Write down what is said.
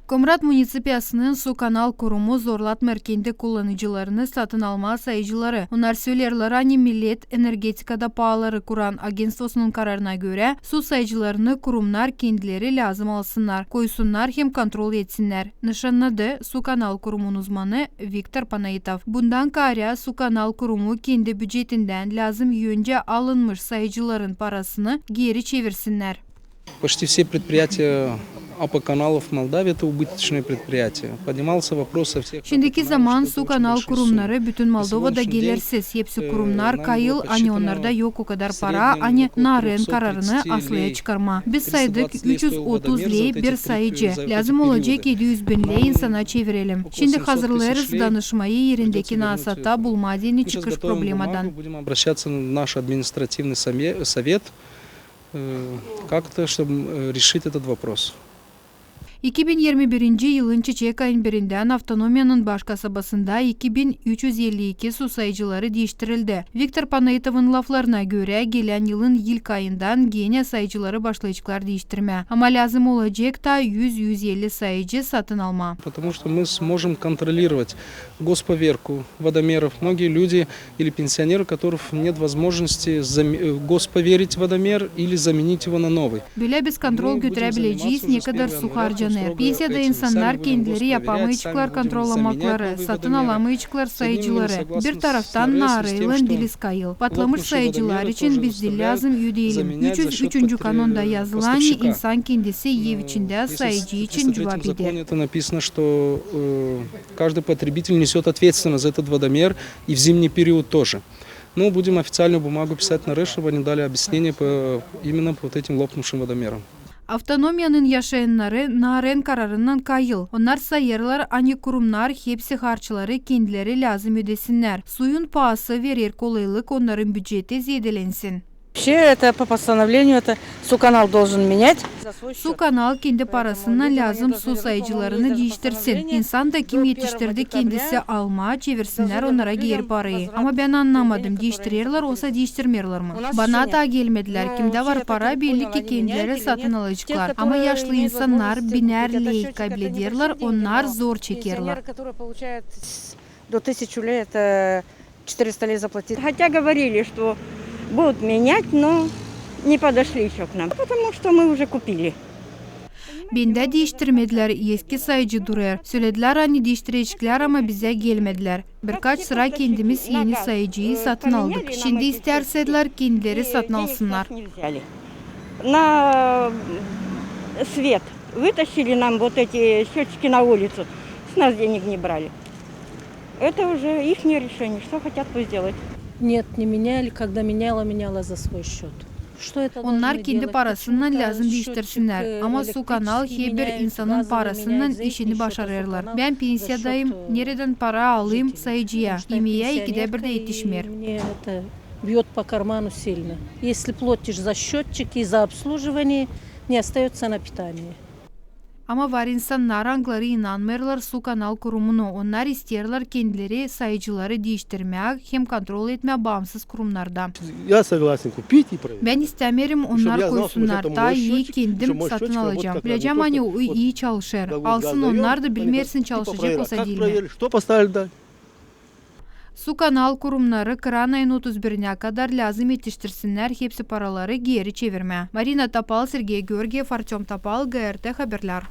Komrat munisipiyasının su kanal kurumu zorlatma erkendi kullanıcılarını satın alma sayıcıları. Onlar söylerler hani millet energetikada pahaları kuran agentstosunun kararına göre su sayıcılarını kurumlar kendileri lazım alsınlar, koysunlar hem kontrol etsinler. Nişanladı su kanal kurumunun uzmanı Viktor Panayitov. Bundan kara su kanal kurumu kendi bütçetinden lazım yönce alınmış sayıcıların parasını geri çevirsinler. Почти все предприятия АП-каналов в Молдавии – это убыточные предприятия. Поднимался вопрос со всех... Şimdiki zaman su kanal kurumları bütün Moldova'da gelirsiz. Hepsi kurumlar kayıl, hani onlarda yok o kadar para, hani naren kararını aslıya çıkarma. Biz saydık 330 lei bir sayıcı. Lazım olacak 700 bin lei insana çevirelim. Şimdi hazırlarız danışmayı yerindeki nasata bulmadığını çıkış problemadan. Будем обращаться в наш административный совет, как-то, чтобы решить этот вопрос. 2021 yılın çiçek ayın birinden Avtonomiyanın baş kasabasında 2352 su sayıcıları değiştirildi. Viktor Panayitov'un laflarına göre gelen yılın ilk ayından gene sayıcıları başlayacaklar değiştirme. Ama lazım olacak da 100-150 sayıcı satın alma. Потому что мы сможем контролировать госповерку водомеров. Многие люди или пенсионеры, у которых нет возможности госповерить водомер или заменить его на новый. Böyle biz kontrol götürebileceğiz ne kadar su harcanır. Pensiyada insanlar kendileri yapamayacaklar kontrolamakları, satın alamayacaklar sayıcıları. Bir taraftan narayılın diliz kayıl. Patlamış sayıcılar için biz de lazım ödeyelim. 303. kanunda yazılan insan kendisi ev içinde sayıcı için cevap eder. Это написано, что каждый потребитель несет ответственность за этот водомер и в зимний период тоже. Но будем официальную бумагу писать на РЭС, чтобы они дали объяснение именно по вот этим лопнувшим водомерам. Avtonomiyanın yaşayanları naren kararından kayıl. Onlar sayarlar ani kurumlar hepsi harçları kendileri lazım ödesinler. Suyun pahası verir kolaylık onların bütçeti zedelensin. Вообще это по постановлению это Суканал должен менять. Su kanal kendi parasından lazım su sayıcılarını değiştirsin. İnsan da kim yetiştirdi kendisi alma, çevirsinler onlara geri parayı. Ama ben anlamadım. Değiştirirler olsa değiştirmiyorlar mı? Bana da gelmediler. Kimde var para belli ki kendileri satın alacaklar. Ama yaşlı insanlar biner lei kaybederler. Onlar zor çekerler. До 1000 лей это 400 лей заплатить. Хотя говорили, что будут менять, но не подошли еще к нам, потому что мы уже купили. Bende değiştirmediler, eski sayıcı duruyor. Söylediler hani değiştirecekler ama bize gelmediler. Birkaç sıra kendimiz yeni sayıcıyı satın aldık. Şimdi isterseler kendileri satın alsınlar. На свет вытащили нам вот эти счетчики на улицу, с нас денег не брали. Это уже их решение, что хотят пусть делать. Нет, не меняли. Когда меняла за свой счет. Onlar kendi parasından lazım değiştirsinler. Ama su kanal her bir insanın parasından işini başarırlar. Ben pensiyadayım. Nereden para alayım sayıcıya? Yemeğe 2'de 1'de yetişmiyor. Бьет по карману сильно. Если платишь за счетчики и за обслуживание, не остается на питание. Ama var insanlar angları inanmıyorlar su kanal kurumunu. Onlar isterler kendileri sayıcıları değiştirmek hem kontrol etmeye bağımsız kurumlarda. Ben istemiyorum onlar koysunlar. Daha iyi kendim satın alacağım. Bileceğim hani o iyi çalışır. Alsın onlar da bilmersin çalışacak olsa değil mi? Su kanal kurumları kıran ayın 31'ine kadar lazım yetiştirsinler hepsi paraları geri çevirme. Marina Tapal, Sergey Georgiev, Artyom Tapal, GRT Haberler.